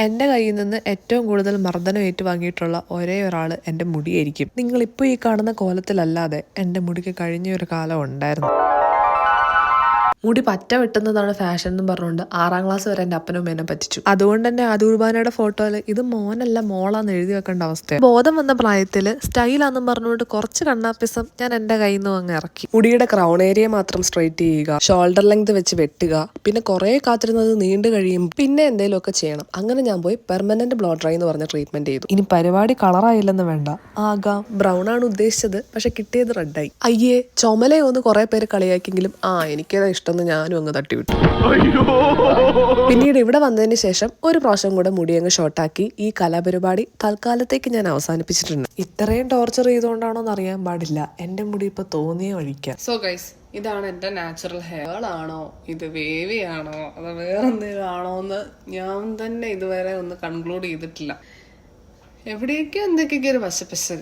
എൻ്റെ കയ്യിൽ നിന്ന് ഏറ്റവും കൂടുതൽ മർദ്ദനം ഏറ്റുവാങ്ങിയിട്ടുള്ള ഒരേ ഒരാൾ എൻ്റെ മുടിയായിരിക്കും. നിങ്ങളിപ്പോൾ ഈ കാണുന്ന കോലത്തിലല്ലാതെ എൻ്റെ മുടിക്ക് കഴിഞ്ഞൊരു കാലം ഉണ്ടായിരുന്നു. മുടി പറ്റ വെട്ടുന്നതാണ് ഫാഷൻ എന്നും പറഞ്ഞുകൊണ്ട് 6ാം ക്ലാസ് വരെ എൻ്റെ അപ്പനും എന്നെ പറ്റിച്ചു. അതുകൊണ്ട് തന്നെ ആദി കുർബാനയുടെ ഫോട്ടോയിൽ ഇത് മോനല്ല മോളാന്ന് എഴുതി വെക്കേണ്ട അവസ്ഥ. ബോധം വന്ന പ്രായത്തിൽ സ്റ്റൈലാന്നും പറഞ്ഞുകൊണ്ട് കുറച്ച് കണ്ണാപ്പിസം ഞാൻ എൻ്റെ കയ്യിൽ നിന്ന് അങ്ങ് ഇറക്കി. മുടിയുടെ ക്രൗൺ ഏരിയ മാത്രം സ്ട്രെയിറ്റ് ചെയ്യുക, ഷോൾഡർ ലെങ്ത് വെച്ച് വെട്ടുക, പിന്നെ കുറേ കാത്തിരുന്നത് നീണ്ടു കഴിയും, പിന്നെ എന്തെങ്കിലുമൊക്കെ ചെയ്യണം. അങ്ങനെ ഞാൻ പോയി പെർമനന്റ് ബ്ലോ ഡ്രൈ എന്ന് പറഞ്ഞ ട്രീറ്റ്മെന്റ് ചെയ്തു. ഇനി പരിപാടി കളറായില്ലെന്ന് വേണ്ട, ആകാം ബ്രൗൺ ആണ് ഉദ്ദേശിച്ചത്, പക്ഷെ കിട്ടിയത് റെഡായി. അയ്യേ ചുമലയൊന്ന് കുറെ പേര് കളിയാക്കിയെങ്കിലും എനിക്കത് ഇഷ്ടം ഞാനും അങ്ങ് തട്ടിവിട്ടു. പിന്നീട് ഇവിടെ വന്നതിന് ശേഷം ഒരു പ്രാവശ്യം കൂടെ മുടി അങ്ങ് ഷോർട്ടാക്കി ഈ കലാപരിപാടി തൽക്കാലത്തേക്ക് ഞാൻ അവസാനിപ്പിച്ചിട്ടുണ്ട്. ഇത്രയും ടോർച്ചർ ചെയ്തുകൊണ്ടാണോ എന്ന് അറിയാൻ പാടില്ല, എന്റെ മുടി ഇപ്പൊ തോന്നിയ വഴിക്കാം. സോ ഗൈസ്, ഇതാണ് എൻ്റെ നാച്ചുറൽ ഹെയർ ആണോ, ഇത് വേവി ആണോ, അത് വേറെന്തെങ്കിലും ആണോ എന്ന് ഞാൻ തന്നെ ഇതുവരെ ഒന്ന് കൺക്ലൂഡ് ചെയ്തിട്ടില്ല. എവിടെയൊക്കെ എന്തൊക്കെയൊക്കെ ഒരു വശപ്പശക്.